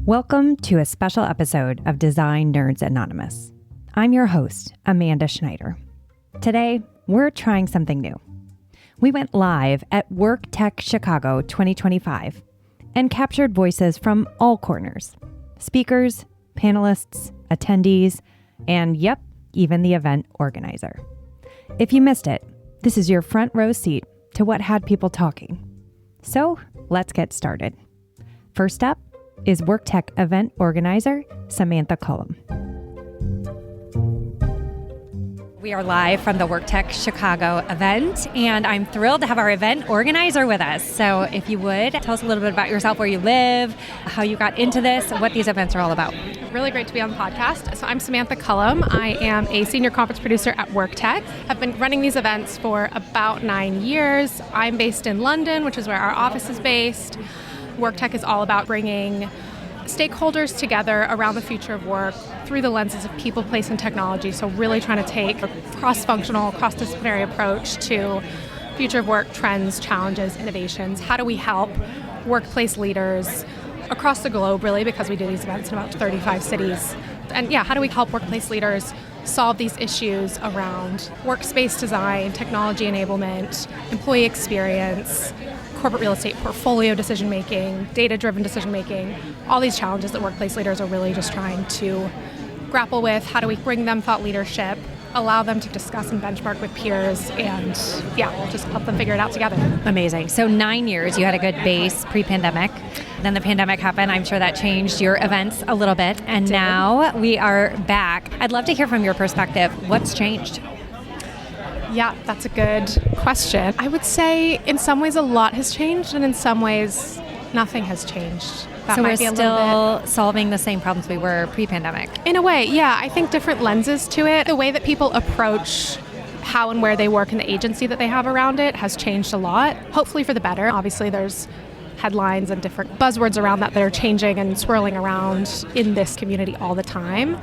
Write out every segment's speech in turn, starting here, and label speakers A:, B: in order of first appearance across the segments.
A: Welcome to a special episode of Design Nerds Anonymous. I'm your host, Amanda Schneider. Today, we're trying something new. We went live at Worktech Chicago 2025 and captured voices from all corners: speakers, panelists, attendees, and yep, even the event organizer. If you missed it, this is your front row seat to what had people talking. So let's get started. First up is Worktech event organizer Samantha Cullum. We are live from the Worktech Chicago event, and I'm thrilled to have our event organizer with us. So if you would, tell us a little bit about yourself, where you live, how you got into this, what these events are all about.
B: Really great to be on the podcast. So I'm Samantha Cullum. I am a senior conference producer at Worktech. I've been running these events for about 9 years. I'm based in London, which is where our office is based. Worktech is all about bringing stakeholders together around the future of work through the lenses of people, place, and technology. So really trying to take a cross-functional, cross-disciplinary approach to future of work trends, challenges, innovations. How do we help workplace leaders across the globe, really, because we do these events in about 35 cities. And how do we help workplace leaders solve these issues around workspace design, technology enablement, employee experience, corporate real estate portfolio decision-making, data-driven decision-making, all these challenges that workplace leaders are really just trying to grapple with. How do we bring them thought leadership, allow them to discuss and benchmark with peers, and just help them figure it out together.
A: Amazing. So 9 years, you had a good base pre-pandemic. Then the pandemic happened. I'm sure that changed your events a little bit. And now we are back. I'd love to hear from your perspective. What's changed?
B: Yeah, that's a good question. I would say in some ways a lot has changed, and in some ways nothing has changed.
A: So we're still solving the same problems we were pre-pandemic.
B: In a way, yeah. I think different lenses to it. The way that people approach how and where they work and the agency that they have around it has changed a lot, hopefully for the better. Obviously, there's headlines and different buzzwords around that are changing and swirling around in this community all the time.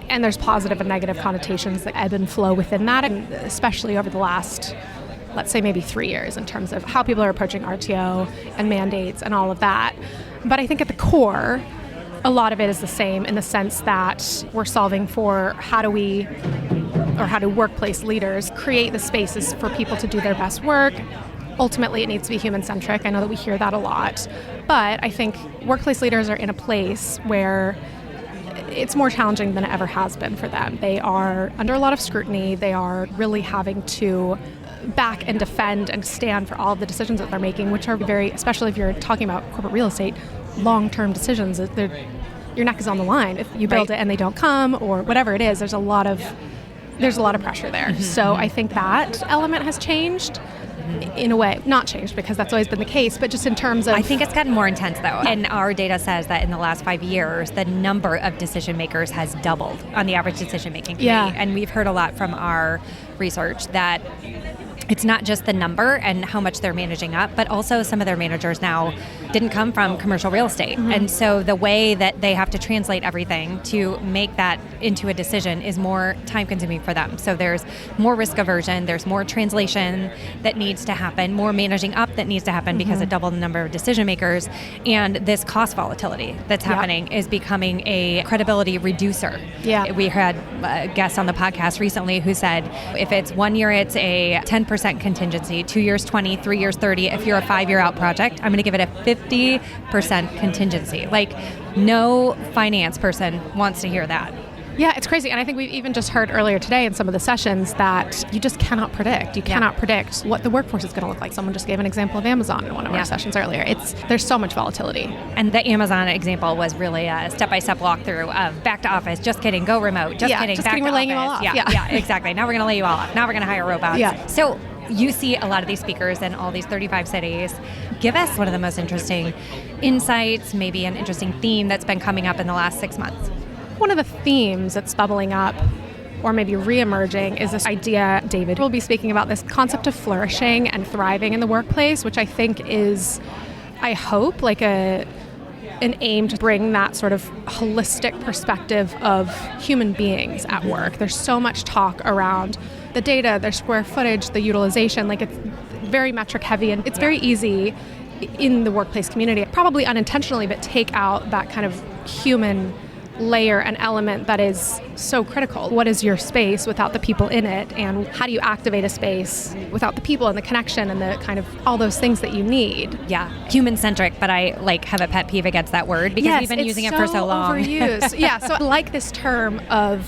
B: And there's positive and negative connotations that ebb and flow within that, and especially over the last, let's say maybe 3 years, in terms of how people are approaching RTO and mandates and all of that. But I think at the core, a lot of it is the same in the sense that we're solving for how do workplace leaders create the spaces for people to do their best work. Ultimately, it needs to be human-centric. I know that we hear that a lot. But I think workplace leaders are in a place where it's more challenging than it ever has been for them. They are under a lot of scrutiny. They are really having to back and defend and stand for all of the decisions that they're making, which are very, especially if you're talking about corporate real estate, long-term decisions. Your neck is on the line. If you build it and they don't come, or whatever it is, there's a lot of pressure there. Mm-hmm. So I think that element has changed. In a way, not changed because that's always been the case, but just in terms of...
A: I think it's gotten more intense though. And our data says that in the last 5 years, the number of decision makers has doubled on the average decision making committee. Yeah. And we've heard a lot from our research that it's not just the number and how much they're managing up, but also some of their managers now didn't come from commercial real estate. Mm-hmm. And so the way that they have to translate everything to make that into a decision is more time consuming for them. So there's more risk aversion, there's more translation that needs to happen, more managing up that needs to happen because it doubled the number of decision makers. And this cost volatility that's happening is becoming a credibility reducer. Yeah. We had a guest on the podcast recently who said, if it's 1 year, it's a 10% contingency, 2 years 20, 3 years 30. If you're a 5-year out project, I'm going to give it a 50% contingency. Like, no finance person wants to hear that.
B: Yeah, it's crazy. And I think we've even just heard earlier today in some of the sessions that you just cannot predict. You cannot predict what the workforce is going to look like. Someone just gave an example of Amazon in one of our sessions earlier. There's so much volatility.
A: And the Amazon example was really a step-by-step walkthrough of back to office, just kidding, go remote, just kidding, back to
B: we're laying
A: office.
B: You all off.
A: Yeah, exactly. Now we're going to lay you all off. Now we're going to hire robots.
B: Yeah.
A: So you see a lot of these speakers in all these 35 cities. Give us one of the most interesting insights, maybe an interesting theme that's been coming up in the last 6 months.
B: One of the themes that's bubbling up or maybe re-emerging is this idea, David will be speaking about this concept of flourishing and thriving in the workplace, which I think is, I hope, like an aim to bring that sort of holistic perspective of human beings at work. There's so much talk around the data, their square footage, the utilization, like it's very metric heavy, and it's very easy in the workplace community, probably unintentionally, but take out that kind of human layer and element that is so critical. What is your space without the people in it? And how do you activate a space without the people and the connection and the kind of all those things that you need?
A: Yeah, human-centric, but I have a pet peeve against that word because we've been using it for so long.
B: Overused. Yeah, so I like this term of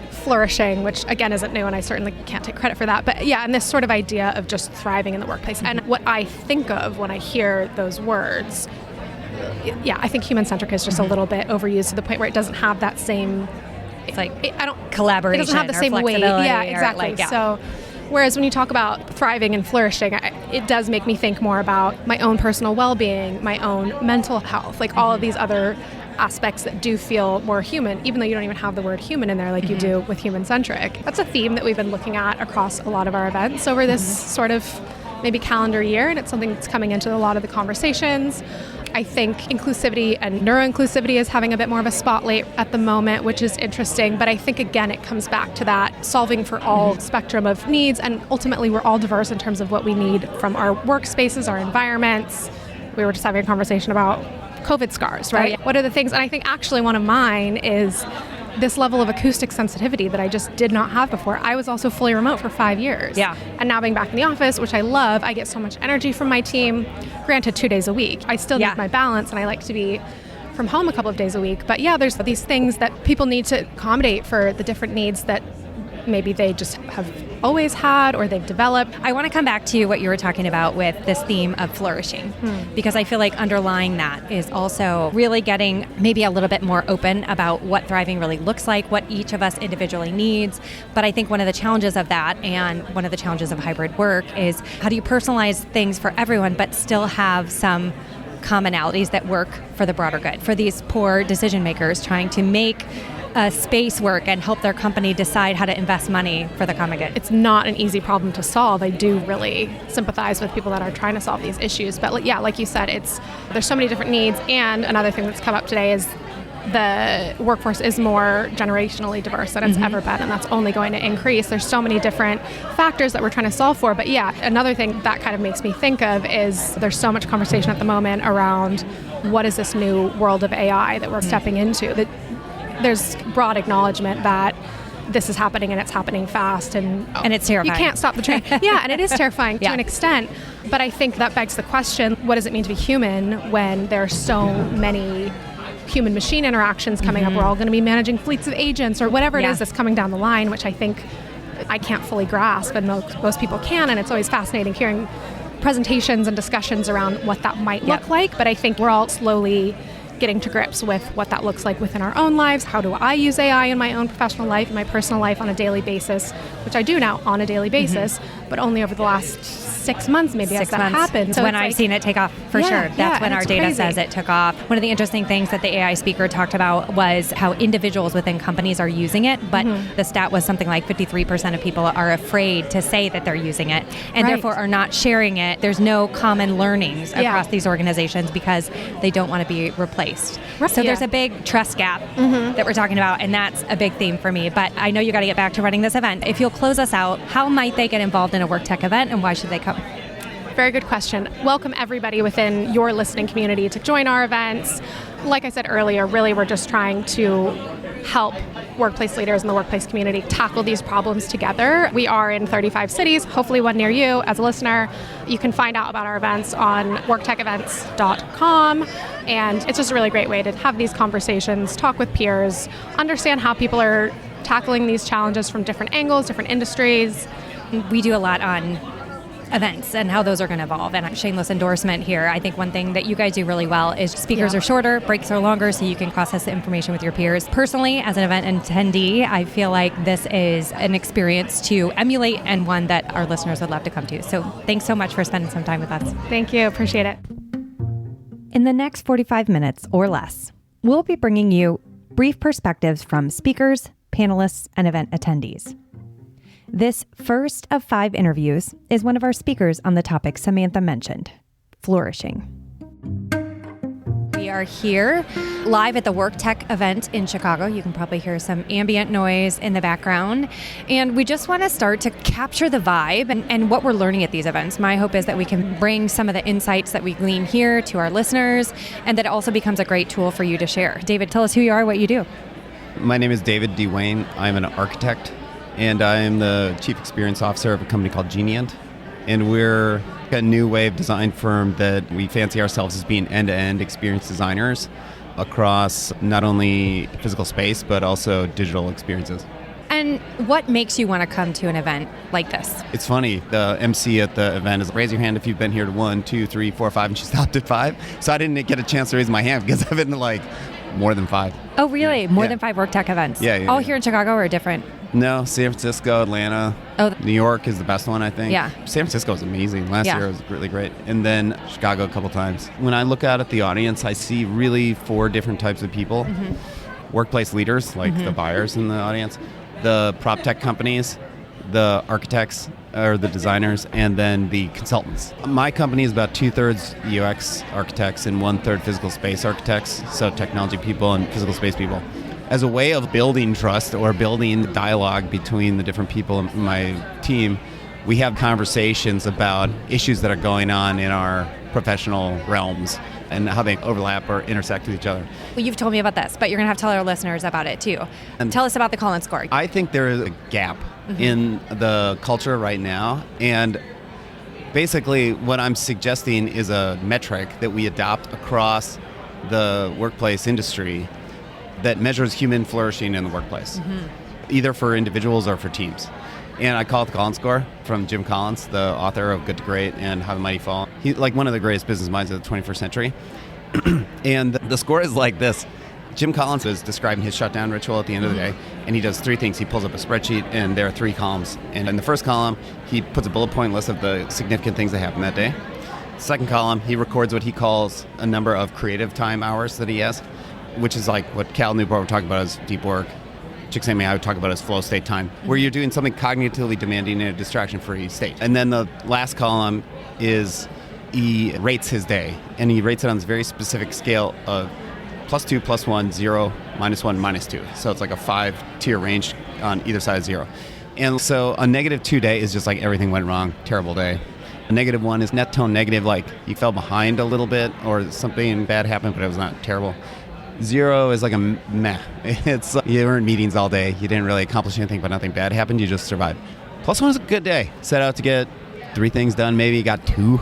B: flourishing, which again isn't new and I certainly can't take credit for that. But yeah, and this sort of idea of just thriving in the workplace. And what I think of when I hear those words, yeah, I think human-centric is just a little bit overused to the point where it doesn't have that same,
A: it's like collaboration.
B: It doesn't have the same weight. Yeah, exactly. So whereas when you talk about thriving and flourishing, it does make me think more about my own personal well-being, my own mental health, like all of these other aspects that do feel more human, even though you don't even have the word human in there like you do with human-centric. That's a theme that we've been looking at across a lot of our events over this sort of maybe calendar year, and it's something that's coming into a lot of the conversations. I think inclusivity and neuroinclusivity is having a bit more of a spotlight at the moment, which is interesting. But I think, again, it comes back to that solving for all spectrum of needs. And ultimately, we're all diverse in terms of what we need from our workspaces, our environments. We were just having a conversation about COVID scars, right? What are the things? And I think actually one of mine is this level of acoustic sensitivity that I just did not have before. I was also fully remote for 5 years.
A: Yeah.
B: And now being back in the office, which I love, I get so much energy from my team. Granted, 2 days a week. I still need my balance, and I like to be from home a couple of days a week. But yeah, there's these things that people need to accommodate for the different needs that maybe they just have always had or they've developed.
A: I want to come back to what you were talking about with this theme of flourishing, because I feel like underlying that is also really getting maybe a little bit more open about what thriving really looks like, what each of us individually needs. But I think one of the challenges of that and one of the challenges of hybrid work is how do you personalize things for everyone but still have some commonalities that work for the broader good, for these poor decision makers trying to make space work and help their company decide how to invest money for the common good.
B: It's not an easy problem to solve. I do really sympathize with people that are trying to solve these issues. But yeah, like you said, there's so many different needs. And another thing that's come up today is the workforce is more generationally diverse than it's ever been, and that's only going to increase. There's so many different factors that we're trying to solve for. But yeah, another thing that kind of makes me think of is there's so much conversation at the moment around what is this new world of AI that we're stepping into. That there's broad acknowledgement that this is happening and it's happening fast and
A: it's terrifying.
B: You can't stop the train. Yeah, and it is terrifying to an extent. But I think that begs the question, what does it mean to be human when there are so many human-machine interactions coming up? We're all going to be managing fleets of agents or whatever it is that's coming down the line, which I think I can't fully grasp and most people can. And it's always fascinating hearing presentations and discussions around what that might look like. But I think we're all slowly getting to grips with what that looks like within our own lives. How do I use AI in my own professional life, in my personal life on a daily basis, which I do now on a daily basis, but only over the last 6 months maybe as that happened.
A: So when I've seen it take off for sure. That's when our data says it took off. One of the interesting things that the AI speaker talked about was how individuals within companies are using it, but the stat was something like 53% of people are afraid to say that they're using it and therefore are not sharing it. There's no common learnings across these organizations because they don't want to be replaced. So there's a big trust gap that we're talking about, and that's a big theme for me. But I know you got to get back to running this event. If you'll close us out, how might they get involved in a Worktech event, and why should they come?
B: Very good question. Welcome everybody within your listening community to join our events. Like I said earlier, really we're just trying to help workplace leaders in the workplace community tackle these problems together. We are in 35 cities, hopefully one near you as a listener. You can find out about our events on worktechevents.com. And it's just a really great way to have these conversations, talk with peers, understand how people are tackling these challenges from different angles, different industries.
A: We do a lot on events and how those are going to evolve. And shameless endorsement here. I think one thing that you guys do really well is speakers are shorter, breaks are longer, so you can process the information with your peers. Personally, as an event attendee, I feel like this is an experience to emulate and one that our listeners would love to come to. So thanks so much for spending some time with us.
B: Thank you. Appreciate it.
A: In the next 45 minutes or less, we'll be bringing you brief perspectives from speakers, panelists, and event attendees. This first of 5 interviews is one of our speakers on the topic Samantha mentioned, flourishing. We are here live at the Worktech event in Chicago. You can probably hear some ambient noise in the background. And we just want to start to capture the vibe and what we're learning at these events. My hope is that we can bring some of the insights that we glean here to our listeners, and that it also becomes a great tool for you to share. David, tell us who you are, what you do.
C: My name is David D. Wayne. I'm an architect, and I am the Chief Experience Officer of a company called Genient. And we're a new wave design firm that we fancy ourselves as being end-to-end experience designers across not only physical space, but also digital experiences.
A: And what makes you want to come to an event like this?
C: It's funny, the MC at the event is, raise your hand if you've been here to 1, 2, 3, 4, 5, and she stopped at 5. So I didn't get a chance to raise my hand because I've been to like more than 5.
A: Oh, really? More than 5 Worktech events?
C: Yeah.
A: All here in Chicago or different?
C: No, San Francisco, Atlanta. New York is the best one, I think.
A: Yeah.
C: San Francisco is amazing. Last year was really great. And then Chicago a couple times. When I look out at the audience, I see really 4 different types of people. Mm-hmm. Workplace leaders, like the buyers in the audience, the prop tech companies, the architects or the designers, and then the consultants. My company is about 2/3 UX architects and 1/3 physical space architects, so technology people and physical space people. As a way of building trust or building dialogue between the different people in my team, we have conversations about issues that are going on in our professional realms and how they overlap or intersect with each other.
A: Well, you've told me about this, but you're going to have to tell our listeners about it too. And tell us about the call-in score.
C: I think there is a gap in the culture right now, and basically what I'm suggesting is a metric that we adopt across the workplace industry that measures human flourishing in the workplace, either for individuals or for teams. And I call it the Collins score from Jim Collins, the author of Good to Great and How the Mighty Fall. He's like one of the greatest business minds of the 21st century. And the score is like this. Jim Collins is describing his shutdown ritual at the end of the day, and he does 3 things. He pulls up a spreadsheet, and there are 3 columns. And in the first column, he puts a bullet point list of the significant things that happened that day. Second column, he records what he calls a number of creative time hours that he has, which is like what Cal Newport would talk about as deep work. Csikszentmihalyi I would talk about as flow state time, where you're doing something cognitively demanding in a distraction-free state. And then the last column is he rates his day, and he rates it on this very specific scale of +2, +1, 0, -1, -2. So it's like a 5-tier range on either side of 0. And so a -2 day is just like everything went wrong, terrible day. A -1 is net tone negative, like you fell behind a little bit or something bad happened, but it was not terrible. 0 is like a meh. It's like you were in meetings all day. You didn't really accomplish anything, but nothing bad happened. You just survived. +1 is a good day. Set out to get 3 things done, maybe got 2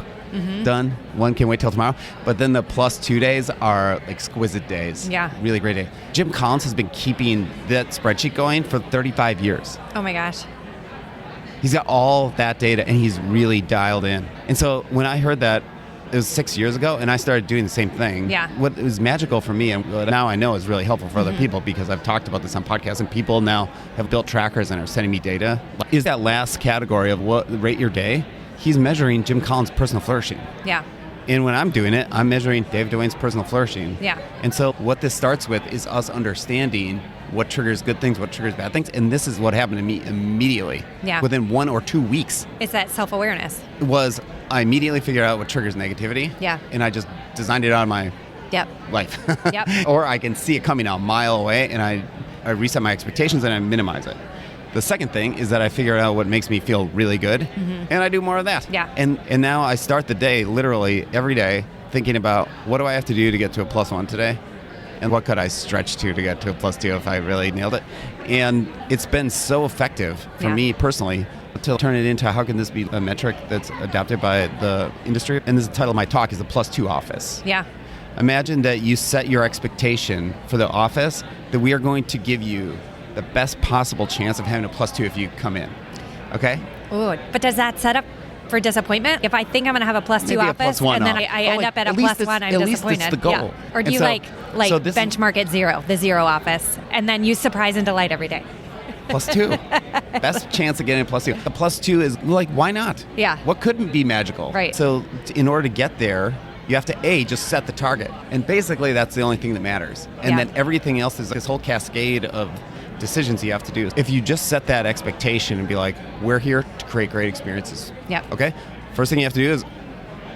C: done. 1 can wait till tomorrow. But then the +2 days are exquisite days.
A: Yeah.
C: Really great day. Jim Collins has been keeping that spreadsheet going for 35 years.
A: Oh my gosh.
C: He's got all that data, and he's really dialed in. And so when I heard that, it was 6 years ago, and I started doing the same thing.
A: Yeah.
C: What was magical for me, and what now I know is really helpful for other people, because I've talked about this on podcasts, and people now have built trackers and are sending me data, is that last category of what rate your day. He's measuring Jim Collins' personal flourishing.
A: Yeah.
C: And when I'm doing it, I'm measuring Dave Dwayne's personal flourishing.
A: Yeah.
C: And so what this starts with is us understanding what triggers good things, what triggers bad things. And this is what happened to me immediately.
A: Yeah.
C: Within 1 or 2 weeks.
A: It's that self-awareness.
C: I immediately figured out what triggers negativity.
A: Yeah.
C: And I just designed it out of my life.
A: Yep.
C: Or I can see it coming a mile away, and I reset my expectations and I minimize it. The second thing is that I figure out what makes me feel really good, and I do more of that.
A: Yeah.
C: And now I start the day literally every day thinking about what do I have to do to get to a +1 today, and what could I stretch to get to a +2 if I really nailed it. And it's been so effective for me personally to turn it into how can this be a metric that's adopted by the industry. And this is the title of my talk is the +2 office.
A: Yeah.
C: Imagine that you set your expectation for the office that we are going to give you the best possible chance of having a +2 if you come in. Okay?
A: Ooh, but does that set up for disappointment? If I think I'm going to have a +2
C: Maybe
A: office
C: +1
A: and then
C: off.
A: I end up at a +1, I'm
C: at
A: disappointed.
C: least it's the goal.
A: Yeah. Or do you
C: so
A: benchmark at 0, the 0 office, and then use surprise and delight every day?
C: +2. Best chance of getting a +2. The +2 is like, why not?
A: Yeah.
C: What couldn't be magical?
A: Right.
C: So in order to get there, you have to just set the target. And basically that's the only thing that matters. And then everything else is this whole cascade of decisions you have to do. If you just set that expectation and be like, we're here to create great experiences.
A: Yeah.
C: Okay? First thing you have to do is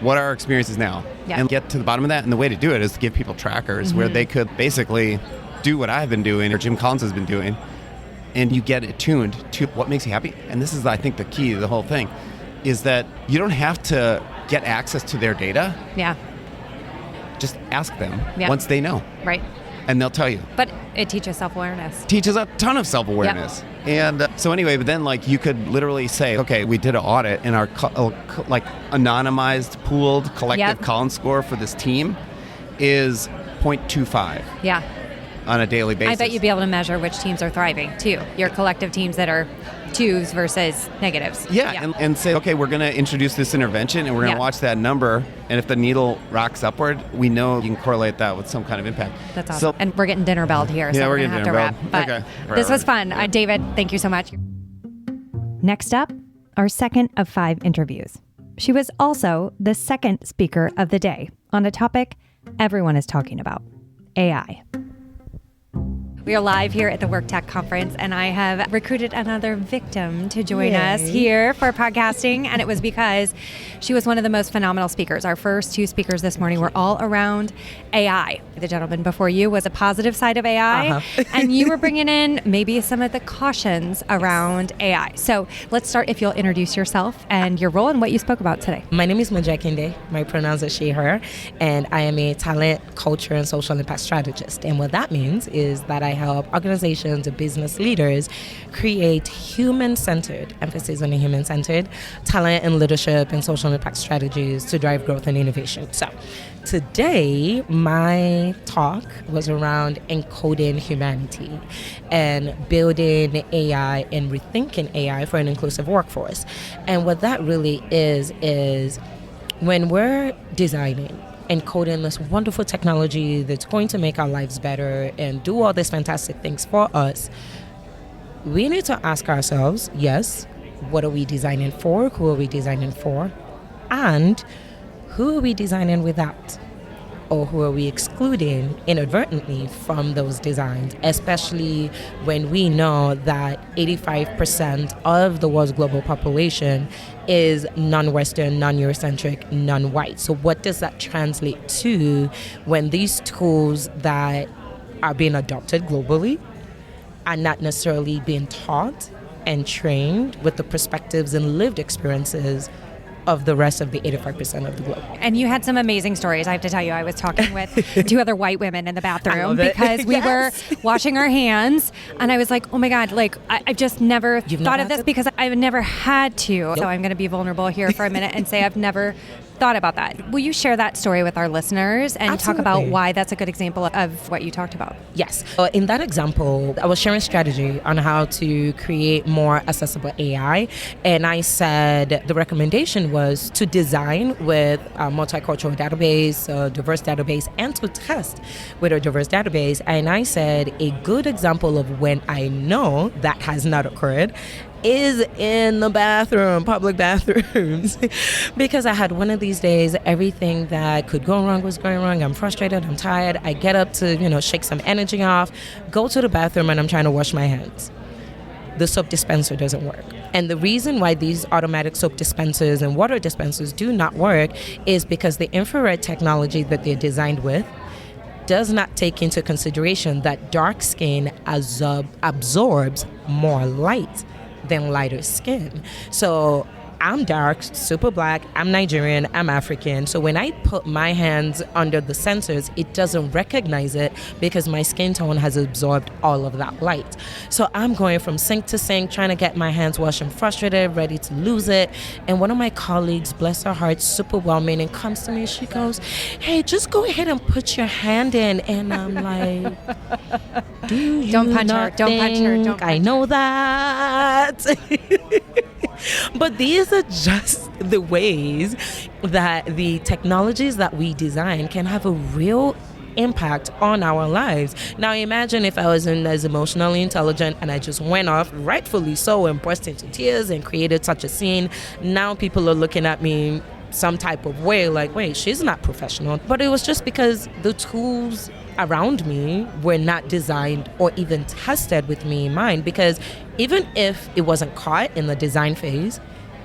C: what our experience is now and get to the bottom of that. And the way to do it is to give people trackers where they could basically do what I've been doing or Jim Collins has been doing, and you get attuned to what makes you happy. And this is, I think, the key to the whole thing, is that you don't have to get access to their data.
A: Yeah.
C: Just ask them once they know.
A: Right.
C: And they'll tell you.
A: But it teaches self-awareness.
C: Teaches a ton of self-awareness. Yep. And so anyway, but then like you could literally say, okay, we did an audit and our like anonymized, pooled, collective Collins score for this team is 0.25.
A: Yeah.
C: On a daily basis.
A: I bet you'd be able to measure which teams are thriving too. Your collective teams that are 2s versus negatives.
C: Yeah. And say, okay, we're going to introduce this intervention and we're going to watch that number. And if the needle rocks upward, we know you can correlate that with some kind of impact.
A: That's awesome. So, and we're getting dinner belled here, so we're going to have to wrap. But okay. This was fun. David, thank you so much. Next up, our second of 5 interviews. She was also the second speaker of the day on a topic everyone is talking about, AI. We are live here at the Worktech conference, and I have recruited another victim to join us here for podcasting, and it was because she was one of the most phenomenal speakers. Our first 2 speakers this morning were all around AI. The gentleman before you was a positive side of AI, and you were bringing in maybe some of the cautions around AI. So let's start, if you'll introduce yourself and your role and what you spoke about today.
D: My name is Majakinde. My pronouns are she, her, and I am a talent, culture, and social impact strategist. And what that means is that I help organizations and business leaders create human-centered, emphasis on the human-centered, talent and leadership and social impact strategies to drive growth and innovation. So today, my talk was around encoding humanity and building AI and rethinking AI for an inclusive workforce. And what that really is when we're designing and coding this wonderful technology that's going to make our lives better and do all these fantastic things for us, we need to ask ourselves, yes, what are we designing for? Who are we designing for? And who are we designing without? Or who are we excluding inadvertently from those designs, especially when we know that 85% of the world's global population is non-Western, non-Eurocentric, non-white. So what does that translate to when these tools that are being adopted globally are not necessarily being taught and trained with the perspectives and lived experiences of the rest of the 85% of the globe.
A: And you had some amazing stories. I have to tell you, I was talking with 2 other white women in the bathroom because we were washing our hands, and I was like, oh my God, like I've just never thought of this because I've never had to. Nope. So I'm going to be vulnerable here for a minute and say I've never thought about that. Will you share that story with our listeners and talk about why that's a good example of what you talked about?
D: Yes. In that example, I was sharing strategy on how to create more accessible AI. And I said the recommendation was to design with a multicultural database, a diverse database, and to test with a diverse database. And I said a good example of when I know that has not occurred is in the bathroom, public bathrooms. Because I had one of these days, everything that could go wrong was going wrong. I'm frustrated, I'm tired. I get up to, shake some energy off, go to the bathroom, and I'm trying to wash my hands. The soap dispenser doesn't work. And the reason why these automatic soap dispensers and water dispensers do not work is because the infrared technology that they're designed with does not take into consideration that dark skin absorbs more light than lighter skin. So I'm dark, super black, I'm Nigerian, I'm African. So when I put my hands under the sensors, it doesn't recognize it because my skin tone has absorbed all of that light. So I'm going from sink to sink, trying to get my hands washed. I'm frustrated, ready to lose it. And one of my colleagues, bless her heart, super well-meaning, comes to me. She goes, hey, just go ahead and put your hand in. And I'm like,
A: Don't punch her.
D: I know that. But these are just the ways that the technologies that we design can have a real impact on our lives. Now imagine if I wasn't as emotionally intelligent and I just went off, rightfully so, and burst into tears and created such a scene. Now people are looking at me some type of way like, wait, she's not professional. But it was just because the tools around me were not designed or even tested with me in mind, because even if it wasn't caught in the design phase,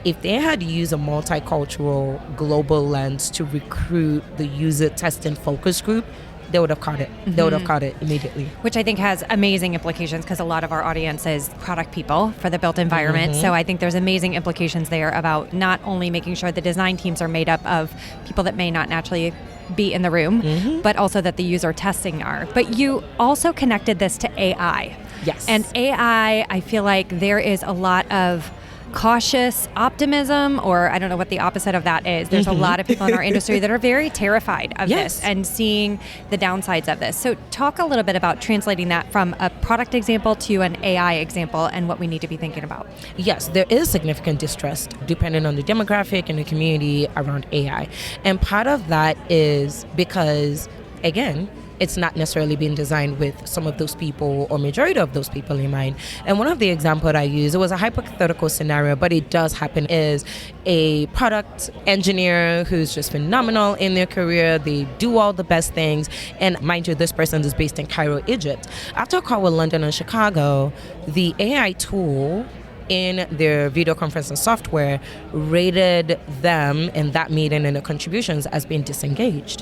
D: if they had used a multicultural global lens to recruit the user testing focus group, they would have caught it. They would have caught it immediately.
A: Which I think has amazing implications because a lot of our audience is product people for the built environment. So I think there's amazing implications there about not only making sure the design teams are made up of people that may not naturally be in the room, but also that the user testing are. But you also connected this to AI.
D: Yes.
A: And AI, I feel like there is a lot of cautious optimism, or I don't know what the opposite of that is. There's a lot of people in our industry that are very terrified of this and seeing the downsides of this. So talk a little bit about translating that from a product example to an AI example and what we need to be thinking about.
D: Yes, there is significant distrust depending on the demographic and the community around AI. And part of that is because, again, it's not necessarily being designed with some of those people or majority of those people in mind. And one of the examples I used, it was a hypothetical scenario, but it does happen, is a product engineer who's just phenomenal in their career. They do all the best things. And mind you, this person is based in Cairo, Egypt. After a call with London and Chicago, the AI tool in their video conferencing software rated them in that meeting and the contributions as being disengaged,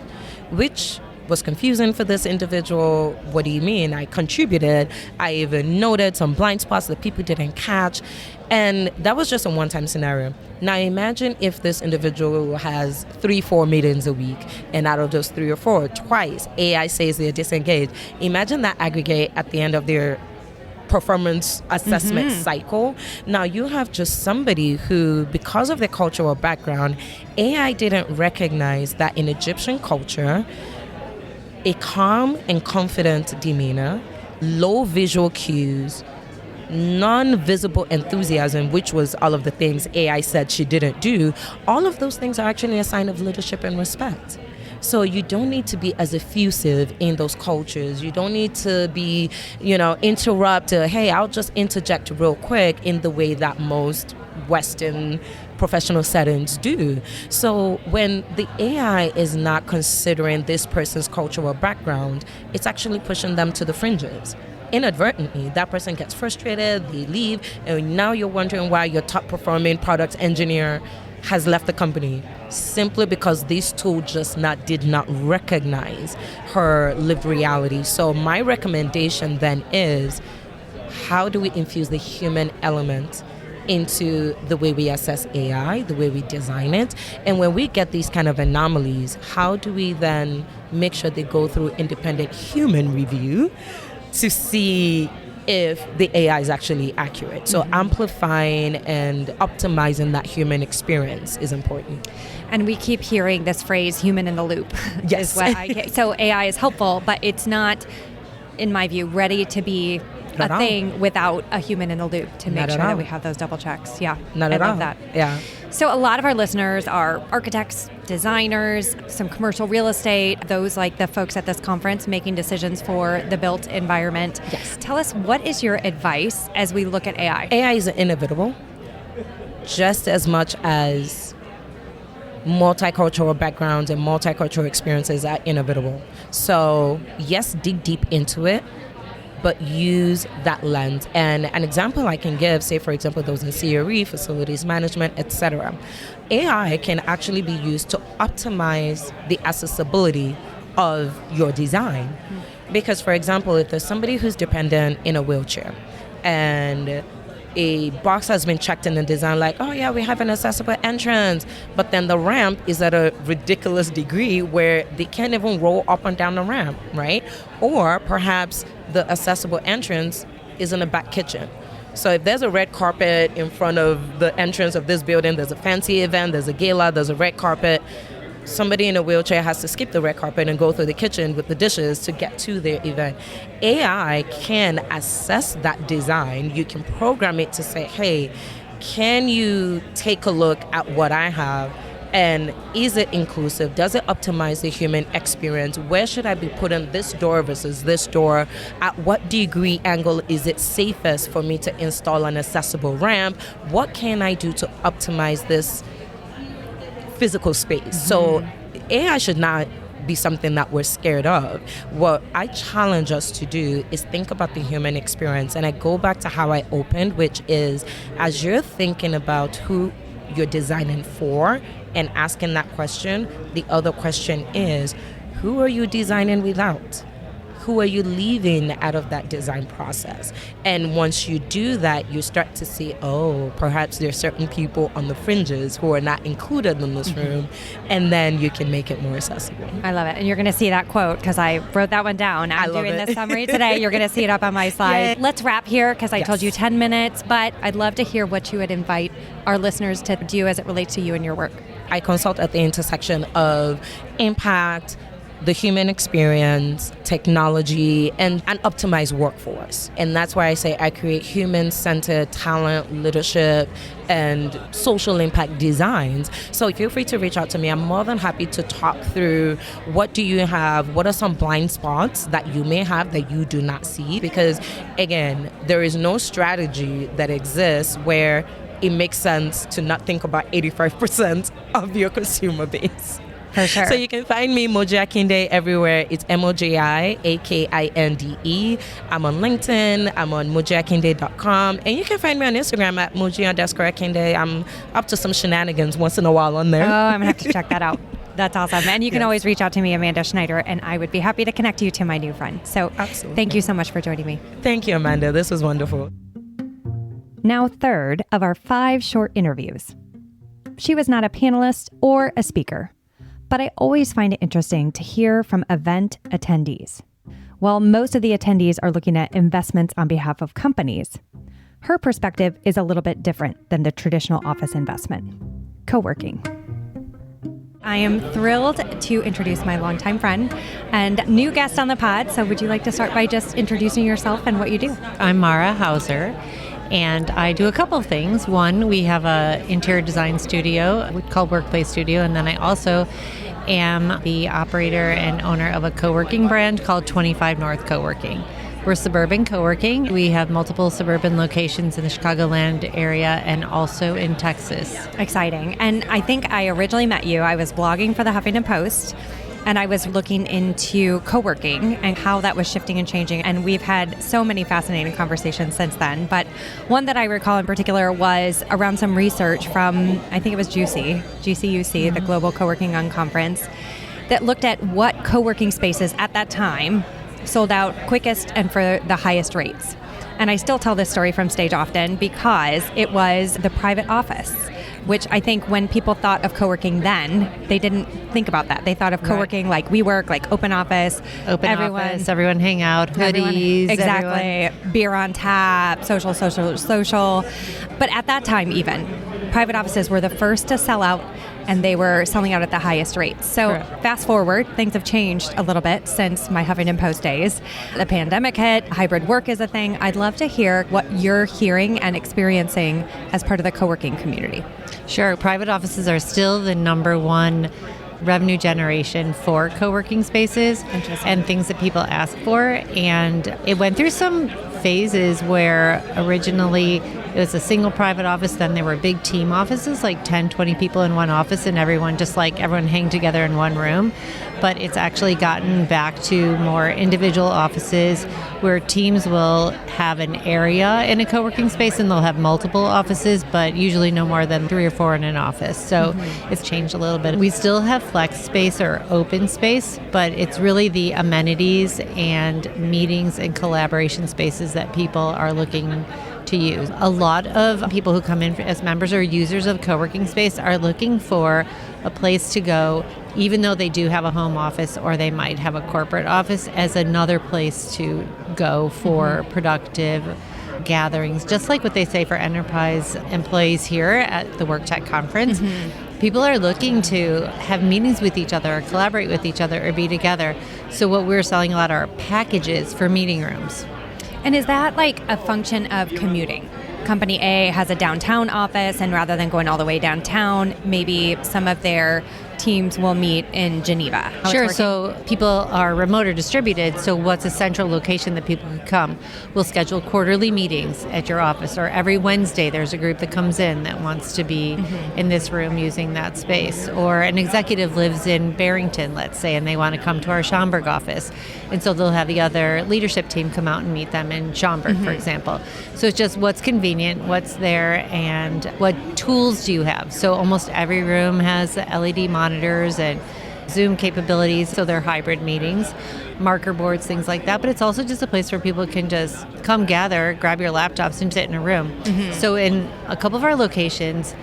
D: which was confusing for this individual. What do you mean? I contributed. I even noted some blind spots that people didn't catch. And that was just a one-time scenario. Now imagine if this individual has 3-4 meetings a week, and out of those 3 or 4, twice AI says they're disengaged. Imagine that aggregate at the end of their performance assessment cycle. Now you have just somebody who, because of their cultural background, AI didn't recognize that in Egyptian culture, a calm and confident demeanor, low visual cues, non-visible enthusiasm, which was all of the things AI said she didn't do, all of those things are actually a sign of leadership and respect. So you don't need to be as effusive in those cultures. You don't need to be, interrupt. Hey, I'll just interject real quick in the way that most Western professional settings do. So when the AI is not considering this person's cultural background, it's actually pushing them to the fringes. Inadvertently, that person gets frustrated, they leave, and now you're wondering why your top performing product engineer has left the company, simply because this tool just did not recognize her lived reality. So my recommendation then is, how do we infuse the human element into the way we assess AI, the way we design it? And when we get these kind of anomalies, how do we then make sure they go through independent human review to see if the AI is actually accurate? So amplifying and optimizing that human experience is important.
A: And we keep hearing this phrase, human in the loop.
D: Yes.
A: Is what I get. So AI is helpful, but it's not, in my view, ready to be a thing without a human in the loop to make sure that we have those double checks. Yeah,
D: I love
A: that.
D: Yeah.
A: So a lot of our listeners are architects, designers, some commercial real estate, those like the folks at this conference making decisions for the built environment.
D: Yes.
A: Tell us, what is your advice as we look at AI?
D: AI is inevitable, just as much as multicultural backgrounds and multicultural experiences are inevitable. So yes, dig deep into it, but use that lens. And an example I can give, say for example, those in CRE, facilities management, etc. AI can actually be used to optimize the accessibility of your design. Because for example, if there's somebody who's dependent in a wheelchair and a box has been checked in the design like, oh yeah, we have an accessible entrance, but then the ramp is at a ridiculous degree where they can't even roll up and down the ramp, right? Or perhaps the accessible entrance is in the back kitchen. So if there's a red carpet in front of the entrance of this building, there's a fancy event, there's a gala, there's a red carpet, somebody in a wheelchair has to skip the red carpet and go through the kitchen with the dishes to get to their event. AI can assess that design. You can program it to say, hey, can you take a look at what I have? And is it inclusive? Does it optimize the human experience? Where should I be putting this door versus this door? At what degree angle is it safest for me to install an accessible ramp? What can I do to optimize this physical space? So AI should not be something that we're scared of. What I challenge us to do is think about the human experience. And I go back to how I opened, which is as you're thinking about who you're designing for and asking that question. The other question is, who are you designing without? Who are you leaving out of that design process? And once you do that, you start to see, oh, perhaps there's certain people on the fringes who are not included in this room, and then you can make it more accessible.
A: I love it. And you're going to see that quote because I wrote that one down. I'm doing the summary today. You're going to see it up on my slide. Yay. Let's wrap here because I told you 10 minutes, but I'd love to hear what you would invite our listeners to do as it relates to you and your work.
D: I consult at the intersection of impact, the human experience, technology, and an optimized workforce. And that's why I say I create human-centered talent, leadership, and social impact designs. So feel free to reach out to me. I'm more than happy to talk through what do you have, what are some blind spots that you may have that you do not see. Because again, there is no strategy that exists where it makes sense to not think about 85% of your consumer base.
A: For sure.
D: So you can find me, Moji Akinde, everywhere. It's MojiAkinde. I'm on LinkedIn. I'm on mojiakinde.com. And you can find me on Instagram at Moji_Akinde. I'm up to some shenanigans once in a while on there.
A: Oh, I'm going to have to check that out. That's awesome. And you can always reach out to me, Amanda Schneider, and I would be happy to connect you to my new friend. So Thank you so much for joining me.
D: Thank you, Amanda. This was wonderful.
A: Now, third of our 5 short interviews. She was not a panelist or a speaker, but I always find it interesting to hear from event attendees. While most of the attendees are looking at investments on behalf of companies, her perspective is a little bit different than the traditional office investment: co-working. I am thrilled to introduce my longtime friend and new guest on the pod. So would you like to start by just introducing yourself and what you do?
E: I'm Mara Hauser, and I do a couple of things. One, we have an interior design studio called Workplace Studio, and then I also am the operator and owner of a co-working brand called 25 North Co-working. We're suburban co-working. We have multiple suburban locations in the Chicagoland area and also in Texas.
A: Exciting. And I think I originally met you. I was blogging for the Huffington Post, and I was looking into co-working and how that was shifting and changing. And we've had so many fascinating conversations since then. But one that I recall in particular was around some research from, I think it was GCUC, the Global Co-working Conference, that looked at what co-working spaces at that time sold out quickest and for the highest rates. And I still tell this story from stage often because it was the private office, which I think when people thought of co-working then, they didn't think about that. They thought of co-working like WeWork, like open office.
E: Everyone hang out, hoodies.
A: Exactly.
E: Everyone.
A: Beer on tap, social. But at that time even, private offices were the first to sell out, and they were selling out at the highest rates. So Fast forward, things have changed a little bit since my Huffington Post days. The pandemic hit, hybrid work is a thing. I'd love to hear what you're hearing and experiencing as part of the co-working community.
E: Sure. Private offices are still the number one revenue generation for co-working spaces and things that people ask for. And it went through some phases where originally it was a single private office, then there were big team offices, like 10, 20 people in one office, and everyone hang together in one room. But it's actually gotten back to more individual offices where teams will have an area in a co-working space and they'll have multiple offices, but usually no more than 3 or 4 in an office. So it's changed a little bit. We still have flex space or open space, but it's really the amenities and meetings and collaboration spaces that people are looking to use. A lot of people who come in as members or users of co-working space are looking for a place to go, even though they do have a home office or they might have a corporate office, as another place to go for productive gatherings. Just like what they say for enterprise employees here at the Worktech conference. People are looking to have meetings with each other, or collaborate with each other, or be together. So what we're selling a lot are packages for meeting rooms.
A: And is that like a function of commuting? Company A has a downtown office, and rather than going all the way downtown, maybe some of their teams will meet in Geneva? How
E: Sure.
A: it's working?
E: So people are remote or distributed. So what's a central location that people can come? We'll schedule quarterly meetings at your office, or every Wednesday there's a group that comes in that wants to be in this room using that space. Or an executive lives in Barrington, let's say, and they want to come to our Schaumburg office. And so they'll have the other leadership team come out and meet them in Schaumburg, for example. So it's just what's convenient, what's there, and what tools do you have? So almost every room has LED monitors and Zoom capabilities, so they're hybrid meetings, marker boards, things like that. But it's also just a place where people can just come gather, grab your laptops, and sit in a room. So in a couple of our locations,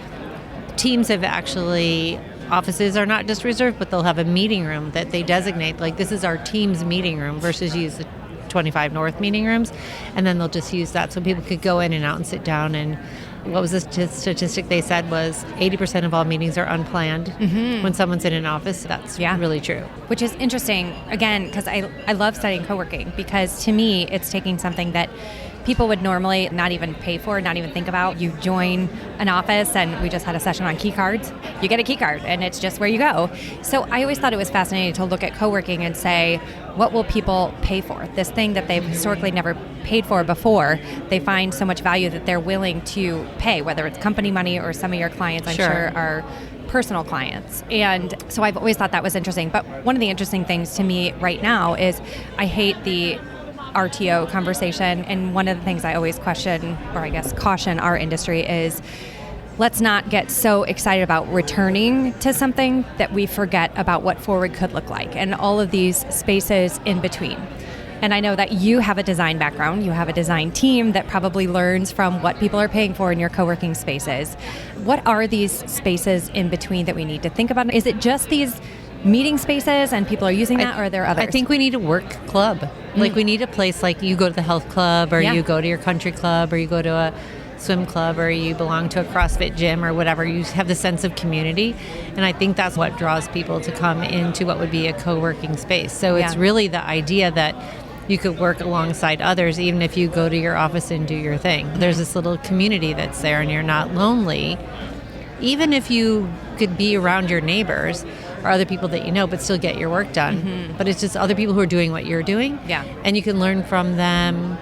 E: teams have actually, offices are not just reserved, but they'll have a meeting room that they designate, like this is our team's meeting room, versus use the 25 North meeting rooms. And then they'll just use that so people could go in and out and sit down. And what was the statistic they said was 80% of all meetings are unplanned when someone's in an office. That's really true.
A: Which is interesting, again, because I love studying co-working, because to me, it's taking something that people would normally not even pay for, not even think about. You join an office, and we just had a session on key cards. You get a key card, and it's just where you go. So I always thought it was fascinating to look at co-working and say, what will people pay for? This thing that they've historically never paid for before, they find so much value that they're willing to pay, whether it's company money or some of your clients, I'm sure are personal clients. And so I've always thought that was interesting. But one of the interesting things to me right now is I hate the RTO conversation. And one of the things I always question, or I guess caution our industry, is let's not get so excited about returning to something that we forget about what forward could look like and all of these spaces in between. And I know that you have a design background, you have a design team that probably learns from what people are paying for in your co-working spaces. What are these spaces in between that we need to think about? Is it just these meeting spaces and people are using that, or are there others?
E: I think we need a work club. Like we need a place like you go to the health club, or you go to your country club, or you go to a swim club, or you belong to a CrossFit gym or whatever. You have the sense of community. And I think that's what draws people to come into what would be a co-working space. So it's really the idea that you could work alongside others, even if you go to your office and do your thing. There's this little community that's there, and you're not lonely. Even if you could be around your neighbors or other people that you know, but still get your work done. But it's just other people who are doing what you're doing.
A: Yeah.
E: And you can learn from them,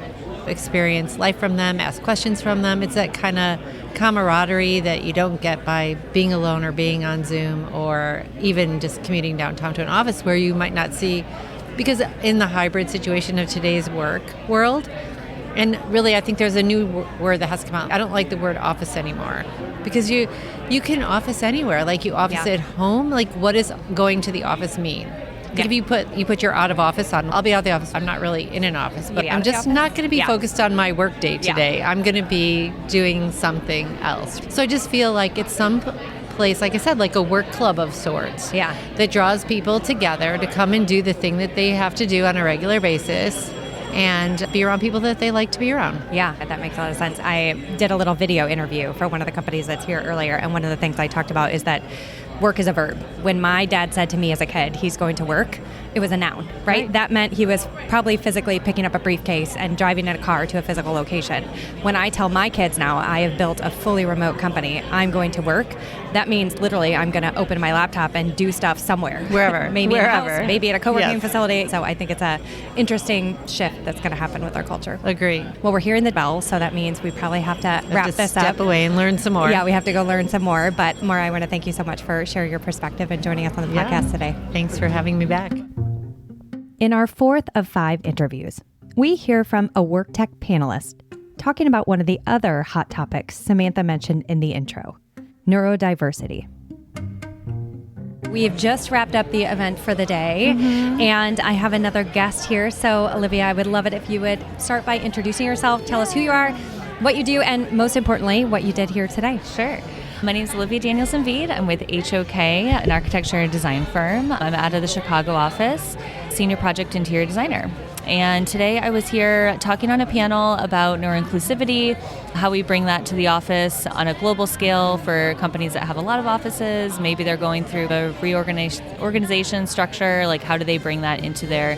E: experience life from them, ask questions from them. It's that kind of camaraderie that you don't get by being alone or being on Zoom, or even just commuting downtown to an office where you might not see, because in the hybrid situation of today's work world, and really I think there's a new word that has come out. I don't like the word office anymore, because you can office anywhere. Like you office at home. Like what does going to the office mean? Like if you put your out of office on, I'll be out of the office. I'm not really in an office, but I'm just not going to be focused on my work day today. I'm going to be doing something else. So I just feel like it's some place, like I said, like a work club of sorts. That draws people together to come and do the thing that they have to do on a regular basis, and be around people that they like to be around.
A: Yeah, that makes a lot of sense. I did a little video interview for one of the companies that's here earlier, and one of the things I talked about is that work is a verb. When my dad said to me as a kid, he's going to work, it was a noun, right? That meant he was probably physically picking up a briefcase and driving in a car to a physical location. When I tell my kids now, I have built a fully remote company, I'm going to work, that means literally I'm going to open my laptop and do stuff somewhere.
E: Wherever.
A: Maybe in a house, maybe at a co-working
E: Yes.
A: facility. So I think it's a interesting shift that's going to happen with our culture.
E: Agree.
A: Well, we're hearing the bell, so that means we probably have to wrap this up.
E: Step away and learn some more.
A: Yeah, we have to go learn some more. But Maura, I want to thank you so much for sharing your perspective and joining us on the podcast today.
E: Thanks for having me back.
A: In our 4th of 5 interviews, we hear from a Worktech panelist talking about one of the other hot topics Samantha mentioned in the intro, neurodiversity. We have just wrapped up the event for the day, and I have another guest here. So, Olivia, I would love it if you would start by introducing yourself, tell us who you are, what you do, and most importantly, what you did here today.
F: Sure. My name is Olivia Danielson-Veed. I'm with HOK, an architecture and design firm. I'm out of the Chicago office, senior project interior designer. And today I was here talking on a panel about neuroinclusivity, how we bring that to the office on a global scale for companies that have a lot of offices. Maybe they're going through a organization structure, like how do they bring that into their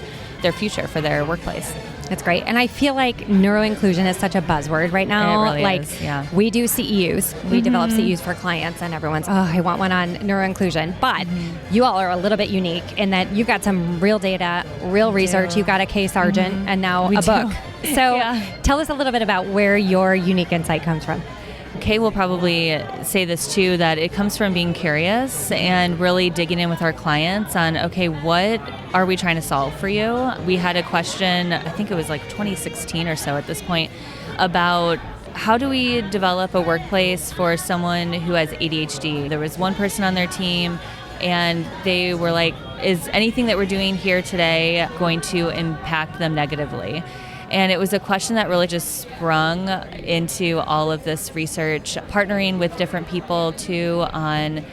F: future for their workplace.
A: That's great. And I feel like neuroinclusion is such a buzzword right now.
F: It really
A: like
F: is, yeah.
A: we do CEUs. We develop CEUs for clients and everyone's, I want one on neuroinclusion. But you all are a little bit unique in that you've got some real data, real research. You've got a K Sargent and now a book. So tell us a little bit about where your unique insight comes from.
F: Kay will probably say this too, that it comes from being curious and really digging in with our clients on, okay, what are we trying to solve for you? We had a question, I think it was like 2016 or so at this point, about how do we develop a workplace for someone who has ADHD? There was one person on their team and they were like, is anything that we're doing here today going to impact them negatively? And it was a question that really just sprung into all of this research, partnering with different people too on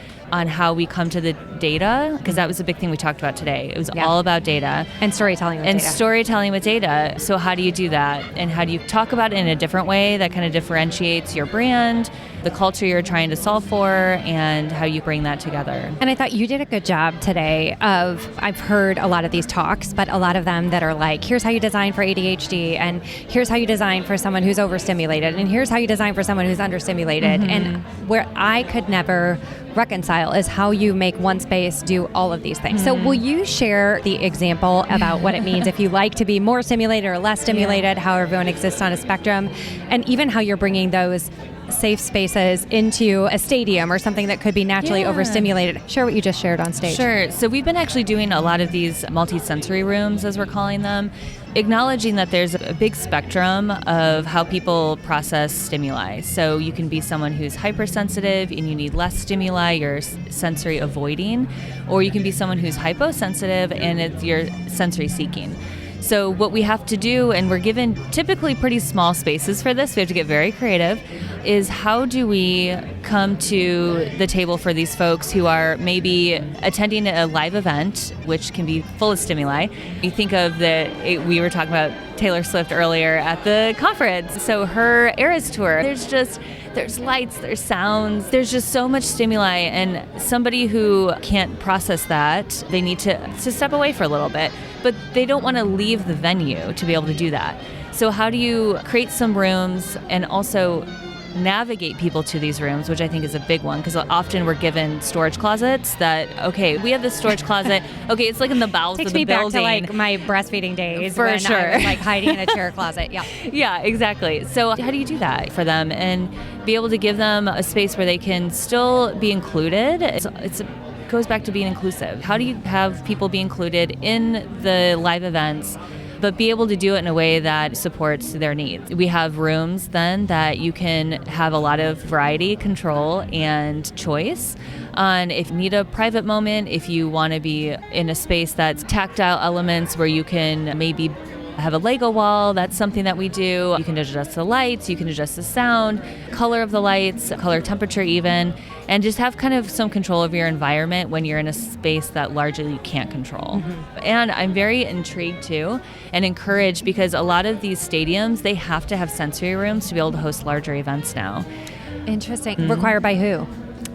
F: how we come to the data, because that was a big thing we talked about today. It was all about data.
A: And storytelling with data.
F: Storytelling with data. So how do you do that? And how do you talk about it in a different way that kind of differentiates your brand, the culture you're trying to solve for, and how you bring that together.
A: And I thought you did a good job today I've heard a lot of these talks, but a lot of them that are like, here's how you design for ADHD, and here's how you design for someone who's overstimulated, and here's how you design for someone who's understimulated. And where I could never reconcile is how you make one space do all of these things. So will you share the example about what it means if you like to be more stimulated or less stimulated, how everyone exists on a spectrum, and even how you're bringing those safe spaces into a stadium or something that could be naturally overstimulated. Share what you just shared on stage.
F: Sure. So we've been actually doing a lot of these multi-sensory rooms, as we're calling them, acknowledging that there's a big spectrum of how people process stimuli. So you can be someone who's hypersensitive and you need less stimuli, you're sensory avoiding, or you can be someone who's hyposensitive and you're sensory seeking. So what we have to do, and we're given typically pretty small spaces for this, we have to get very creative, is how do we come to the table for these folks who are maybe attending a live event, which can be full of stimuli. You think of we were talking about Taylor Swift earlier at the conference. So her Eras tour, there's lights, there's sounds, there's just so much stimuli, and somebody who can't process that, they need to step away for a little bit, but they don't want to leave the venue to be able to do that. So how do you create some rooms and also navigate people to these rooms, which I think is a big one, because often we're given storage closets that, okay, we have this storage closet, okay, it's like in the bowels of the building.
A: Takes me back to like my breastfeeding days
F: for
A: when
F: sure.
A: I was like hiding in a chair closet. Yeah.
F: Yeah, exactly. So how do you do that for them and be able to give them a space where they can still be included? It goes back to being inclusive. How do you have people be included in the live events, but be able to do it in a way that supports their needs? We have rooms then that you can have a lot of variety, control, and choice on if you need a private moment, if you want to be in a space that's tactile elements where you can maybe have a Lego wall. That's something that we do. You can adjust the lights, you can adjust the sound, color of the lights, color temperature even, and just have kind of some control of your environment when you're in a space that largely you can't control. And I'm very intrigued too and encouraged, because a lot of these stadiums, they have to have sensory rooms to be able to host larger events now.
A: Interesting. Required by who?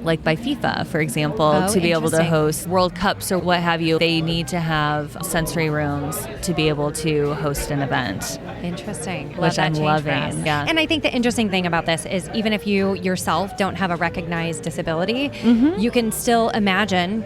F: Like by FIFA, for example, to be able to host World Cups or what have you, they need to have sensory rooms to be able to host an event.
A: Interesting.
F: Which I'm loving. Yeah.
A: And I think the interesting thing about this is even if you yourself don't have a recognized disability, you can still imagine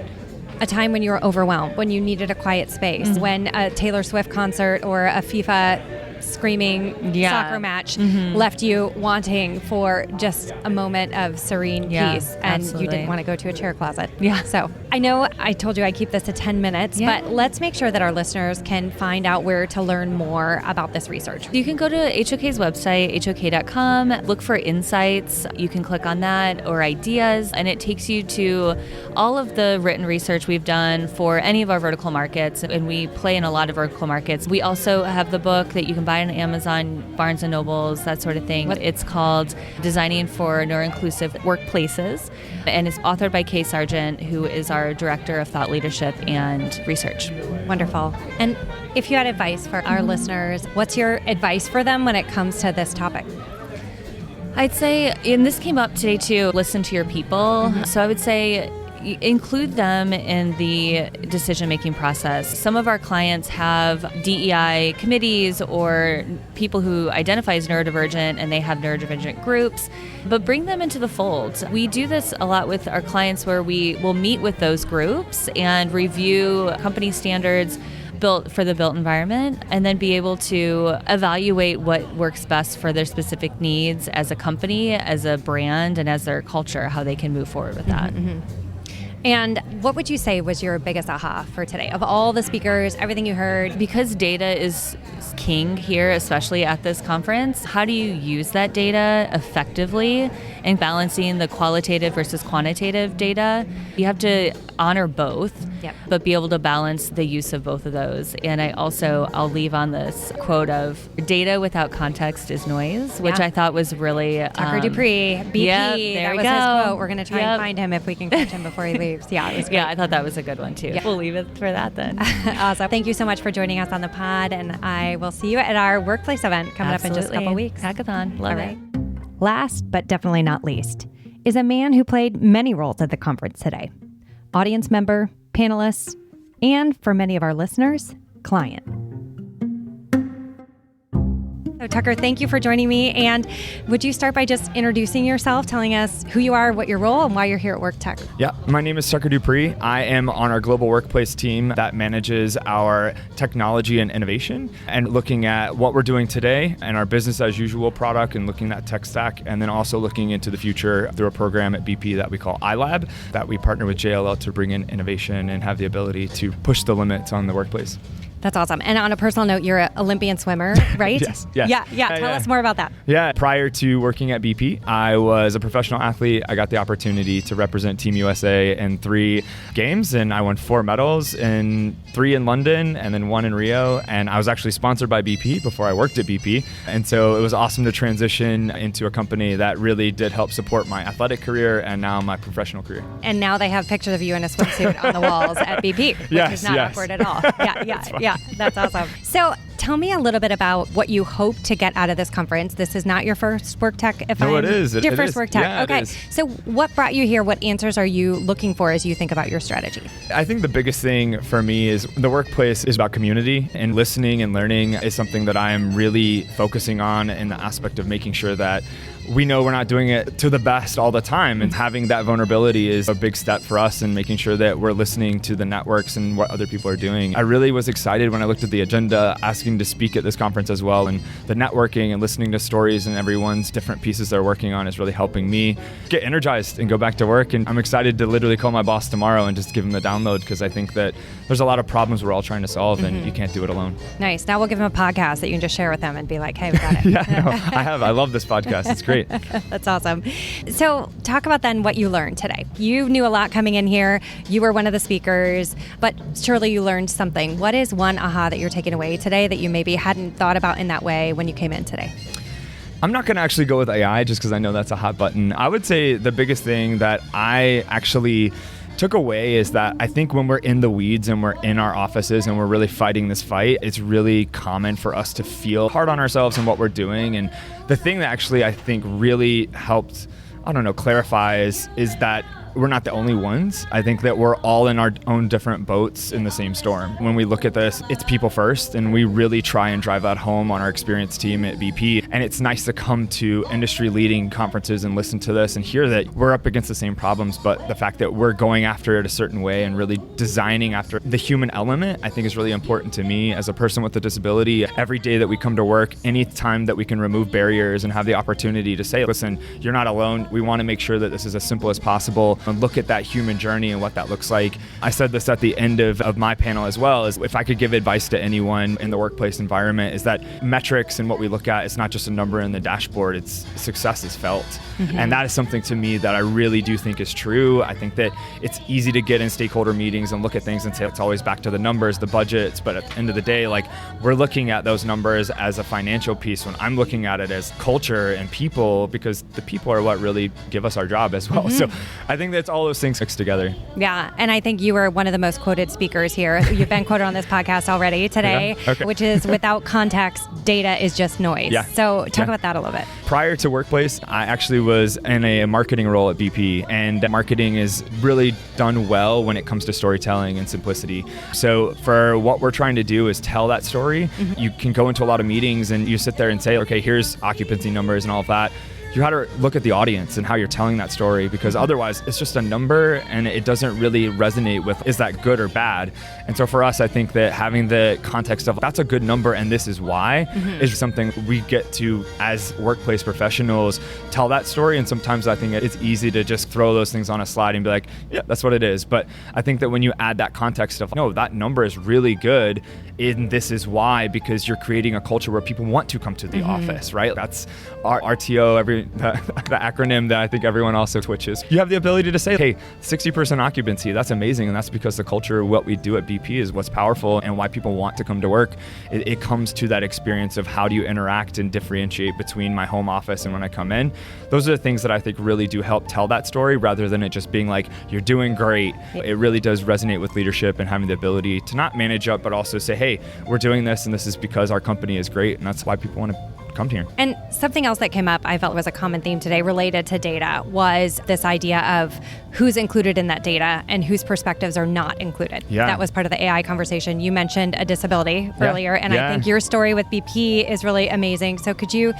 A: a time when you were overwhelmed, when you needed a quiet space, when a Taylor Swift concert or a FIFA screaming soccer match left you wanting for just a moment of serene peace, and you didn't want to go to a chair closet.
F: Yeah.
A: So I know I told you I keep this to 10 minutes, but let's make sure that our listeners can find out where to learn more about this research.
F: You can go to HOK's website, hok.com, look for insights. You can click on that or ideas, and it takes you to all of the written research we've done for any of our vertical markets, and we play in a lot of vertical markets. We also have the book that you can buy on Amazon, Barnes & Nobles, that sort of thing. It's called Designing for Neuroinclusive Workplaces, and it's authored by Kay Sargent, who is our Director of Thought Leadership and Research.
A: Wonderful. And if you had advice for our listeners, what's your advice for them when it comes to this topic?
F: I'd say, and this came up today too, listen to your people. So I would say, include them in the decision-making process. Some of our clients have DEI committees or people who identify as neurodivergent, and they have neurodivergent groups, but bring them into the fold. We do this a lot with our clients where we will meet with those groups and review company standards built for the built environment, and then be able to evaluate what works best for their specific needs as a company, as a brand, and as their culture, how they can move forward with that.
A: Mm-hmm. And what would you say was your biggest aha for today? Of all the speakers, everything you heard?
F: Because data is king here, especially at this conference, how do you use that data effectively and balancing the qualitative versus quantitative data? You have to honor both, but be able to balance the use of both of those. And I'll leave on this quote of data without context is noise, which I thought was really...
A: Tucker Dupree, BP, that was his quote. We're going to try and find him if we can catch him before he leaves. Yeah, it was great.
F: Yeah, I thought that was a good one too. We'll leave it for that then.
A: Awesome. Thank you so much for joining us on the pod, and I will see you at our workplace event coming up in just a couple weeks.
F: Hackathon. Love it.
A: Last, but definitely not least, is a man who played many roles at the conference today. Audience member, panelist, and for many of our listeners, client. So Tucker, thank you for joining me. And would you start by just introducing yourself, telling us who you are, what your role, and why you're here at Worktech?
G: Yeah, my name is Tucker Dupree. I am on our global workplace team that manages our technology and innovation and looking at what we're doing today and our business as usual product and looking at tech stack, and then also looking into the future through a program at BP that we call iLab, that we partner with JLL to bring in innovation and have the ability to push the limits on the workplace.
A: That's awesome. And on a personal note, you're an Olympian swimmer, right?
G: Yes.
A: Yeah. Tell us more about that.
G: Yeah. Prior to working at BP, I was a professional athlete. I got the opportunity to represent Team USA in 3 games, and I won 4 medals, in 3 in London and then 1 in Rio. And I was actually sponsored by BP before I worked at BP. And so it was awesome to transition into a company that really did help support my athletic career and now my professional career.
A: And now they have pictures of you in a swimsuit on the walls at BP, which is not awkward at all. Yeah, that's awesome. So tell me a little bit about what you hope to get out of this conference. This is not your first Worktech.
G: It is.
A: Your first Worktech.
G: Yeah,
A: okay. So what brought you here? What answers are you looking for as you think about your strategy?
G: I think the biggest thing for me is the workplace is about community, and listening and learning is something that I am really focusing on in the aspect of making sure that we know we're not doing it to the best all the time, and having that vulnerability is a big step for us in making sure that we're listening to the networks and what other people are doing. I really was excited when I looked at the agenda, asking to speak at this conference as well, and the networking and listening to stories and everyone's different pieces they're working on is really helping me get energized and go back to work. And I'm excited to literally call my boss tomorrow and just give him the download, because I think that there's a lot of problems we're all trying to solve, and you can't do it alone.
A: Nice. Now we'll give him a podcast that you can just share with them and be like, hey, we got it.
G: I love this podcast. It's great.
A: That's awesome. So talk about then what you learned today. You knew a lot coming in here. You were one of the speakers, but surely you learned something. What is one aha that you're taking away today that you maybe hadn't thought about in that way when you came in today?
G: I'm not going to actually go with AI just because I know that's a hot button. I would say the biggest thing that I actually took away is that I think when we're in the weeds and we're in our offices and we're really fighting this fight, it's really common for us to feel hard on ourselves and what we're doing. And the thing that actually I think really helped, clarify is that we're not the only ones. I think that we're all in our own different boats in the same storm. When we look at this, it's people first, and we really try and drive that home on our experienced team at BP. And it's nice to come to industry-leading conferences and listen to this and hear that we're up against the same problems, but the fact that we're going after it a certain way and really designing after the human element, I think is really important to me as a person with a disability. Every day that we come to work, any time that we can remove barriers and have the opportunity to say, listen, you're not alone. We want to make sure that this is as simple as possible, and look at that human journey and what that looks like. I said this at the end of my panel as well, is if I could give advice to anyone in the workplace environment, is that metrics and what we look at is not just a number in the dashboard, it's success is felt. And that is something to me that I really do think is true. I think that it's easy to get in stakeholder meetings and look at things and say it's always back to the numbers, the budgets, but at the end of the day, we're looking at those numbers as a financial piece when I'm looking at it as culture and people, because the people are what really give us our job as well. So I think think that's all those things mixed together.
A: Yeah, and I think you were one of the most quoted speakers here. You've been quoted on this podcast already today, which is without context, data is just noise.
G: Yeah.
A: So talk about that a little bit.
G: Prior to Workplace, I actually was in a marketing role at BP, and marketing is really done well when it comes to storytelling and simplicity. So for what we're trying to do is tell that story. You can go into a lot of meetings and you sit there and say, okay, here's occupancy numbers and all of that. You got to look at the audience and how you're telling that story, because otherwise it's just a number and it doesn't really resonate with, is that good or bad? And so for us, I think that having the context of that's a good number and this is why is something we get to, as workplace professionals, tell that story. And sometimes I think it's easy to just throw those things on a slide and be like, yeah, that's what it is. But I think that when you add that context of, no, that number is really good and this is why, because you're creating a culture where people want to come to the office, right? That's our RTO, the acronym that I think everyone also twitches. You have the ability to say, hey, 60% occupancy, that's amazing. And that's because the culture, what we do at BP is what's powerful and why people want to come to work. It comes to that experience of how do you interact and differentiate between my home office and when I come in. Those are the things that I think really do help tell that story, rather than it just being like, you're doing great. It really does resonate with leadership and having the ability to not manage up, but also say, hey, we're doing this and this is because our company is great. And that's why people want to come here. And
A: something else that came up, I felt was a common theme today related to data, was this idea of who's included in that data and whose perspectives are not included.
G: Yeah.
A: That was part of the AI conversation. You mentioned a disability earlier, and I think your story with BP is really amazing. So could you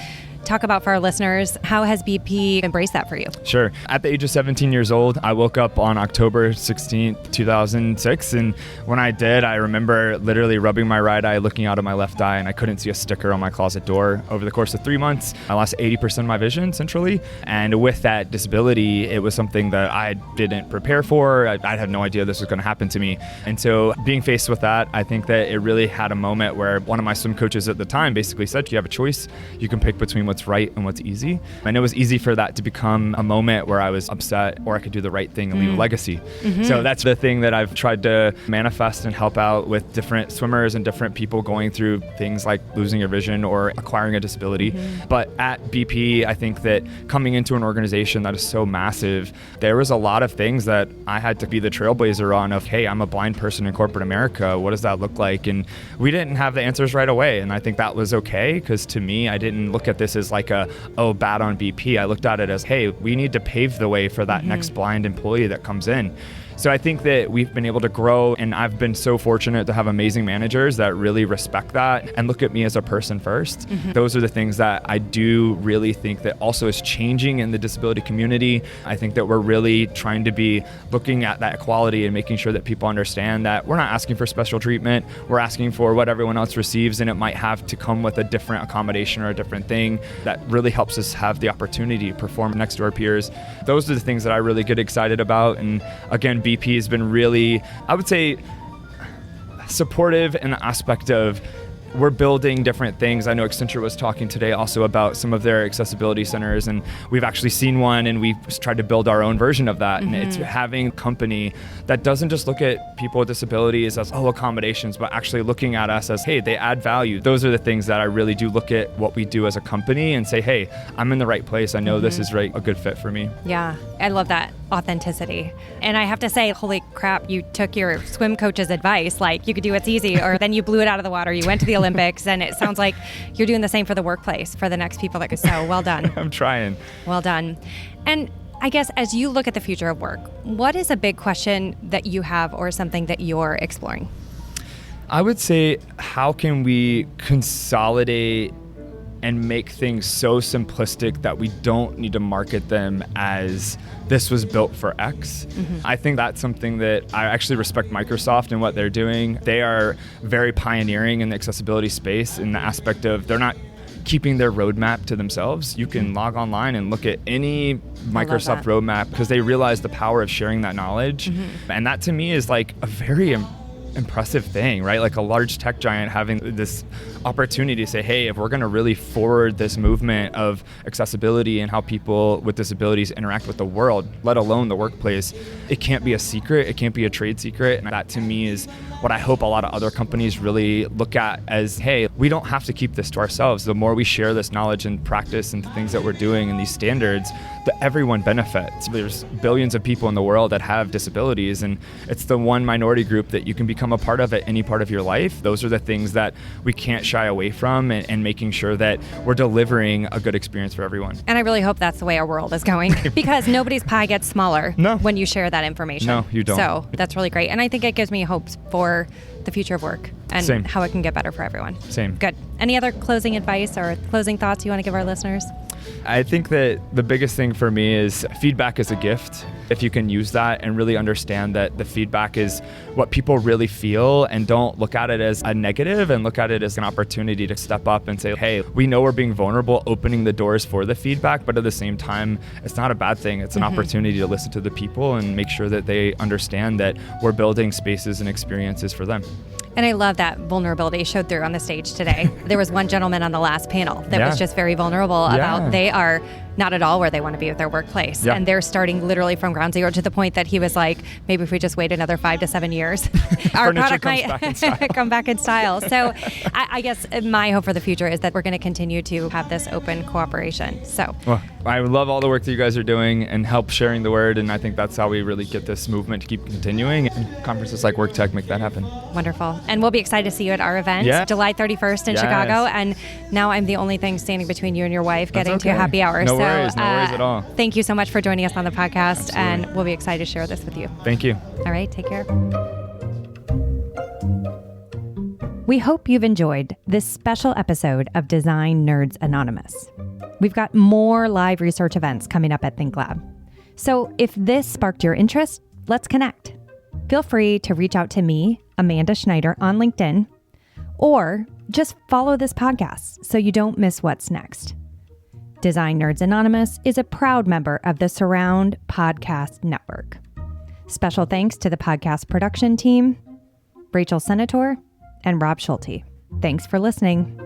A: talk about for our listeners, how has BP embraced that for you?
G: Sure. At the age of 17 years old, I woke up on October 16th, 2006. And when I did, I remember literally rubbing my right eye, looking out of my left eye, and I couldn't see a sticker on my closet door. Over the course of 3 months, I lost 80% of my vision, centrally. And with that disability, it was something that I didn't prepare for. I had no idea this was going to happen to me. And so being faced with that, I think that it really had a moment where one of my swim coaches at the time basically said, you have a choice. You can pick between what's right and what's easy. And it was easy for that to become a moment where I was upset, or I could do the right thing and leave a legacy. So that's the thing that I've tried to manifest and help out with different swimmers and different people going through things like losing your vision or acquiring a disability. But at BP, I think that coming into an organization that is so massive, there was a lot of things that I had to be the trailblazer on of, hey, I'm a blind person in corporate America. What does that look like? And we didn't have the answers right away. And I think that was okay, because to me, I didn't look at this as like bad on BP. I looked at it as, hey, we need to pave the way for that next blind employee that comes in. So I think that we've been able to grow, and I've been so fortunate to have amazing managers that really respect that and look at me as a person first. Those are the things that I do really think that also is changing in the disability community. I think that we're really trying to be looking at that equality and making sure that people understand that we're not asking for special treatment. We're asking for what everyone else receives, and it might have to come with a different accommodation or a different thing that really helps us have the opportunity to perform next to our peers. Those are the things that I really get excited about. And again, BP has been really, I would say, supportive in the aspect of we're building different things. I know Accenture was talking today also about some of their accessibility centers, and we've actually seen one, and we've tried to build our own version of that. And it's having a company that doesn't just look at people with disabilities as, accommodations, but actually looking at us as, hey, they add value. Those are the things that I really do look at what we do as a company and say, hey, I'm in the right place. I know this is a good fit for me.
A: Yeah, I love that authenticity. And I have to say, holy crap, you took your swim coach's advice, like you could do what's easy, or then you blew it out of the water. You went to the Olympics, and it sounds like you're doing the same for the workplace for the next people that could. So well done.
G: I'm trying.
A: Well done. And I guess as you look at the future of work, what is a big question that you have or something that you're exploring?
G: I would say, how can we consolidate and make things so simplistic that we don't need to market them as this was built for X. I think that's something that I actually respect Microsoft and what they're doing. They are very pioneering in the accessibility space in the aspect of they're not keeping their roadmap to themselves. You can log online and look at any Microsoft roadmap because they realize the power of sharing that knowledge. And that to me is like a very impressive thing, right? Like a large tech giant having this opportunity to say, hey, if we're going to really forward this movement of accessibility and how people with disabilities interact with the world, let alone the workplace, it can't be a secret. It can't be a trade secret. And that to me is what I hope a lot of other companies really look at as, hey, we don't have to keep this to ourselves. The more we share this knowledge and practice and the things that we're doing and these standards, that everyone benefits. There's billions of people in the world that have disabilities, and it's the one minority group that you can become a part of at any part of your life. Those are the things that we can't shy away from, and making sure that we're delivering a good experience for everyone.
A: And I really hope that's the way our world is going, because nobody's pie gets smaller when you share that information.
G: No, you don't.
A: So that's really great. And I think it gives me hopes for the future of work and how it can get better for everyone.
G: Same.
A: Good. Any other closing advice or closing thoughts you want to give our listeners?
G: I think that the biggest thing for me is feedback is a gift. If you can use that and really understand that the feedback is what people really feel, and don't look at it as a negative and look at it as an opportunity to step up and say, hey, we know we're being vulnerable, opening the doors for the feedback, but at the same time, it's not a bad thing. It's an opportunity to listen to the people and make sure that they understand that we're building spaces and experiences for them.
A: And I love that vulnerability showed through on the stage today. There was one gentleman on the last panel that was just very vulnerable about they are not at all where they want to be with their workplace. And they're starting literally from ground zero, to the point that he was like, maybe if we just wait another 5 to 7 years, our product might come back in style. So I guess my hope for the future is that we're going to continue to have this open cooperation. So
G: well, I love all the work that you guys are doing and help sharing the word. And I think that's how we really get this movement to keep continuing. And conferences like Worktech make that happen.
A: Wonderful. And we'll be excited to see you at our event, July 31st in Chicago. And now I'm the only thing standing between you and your wife getting to a happy hour.
G: No worries at all.
A: Thank you so much for joining us on the podcast. Absolutely. And we'll be excited to share this with you.
G: Thank you.
A: All right, take care. We hope you've enjoyed this special episode of Design Nerds Anonymous. We've got more live research events coming up at ThinkLab. So if this sparked your interest, let's connect. Feel free to reach out to me, Amanda Schneider, on LinkedIn, or just follow this podcast so you don't miss what's next. Design Nerds Anonymous is a proud member of the Surround Podcast Network. Special thanks to the podcast production team, Rachel Senator, and Rob Schulte. Thanks for listening.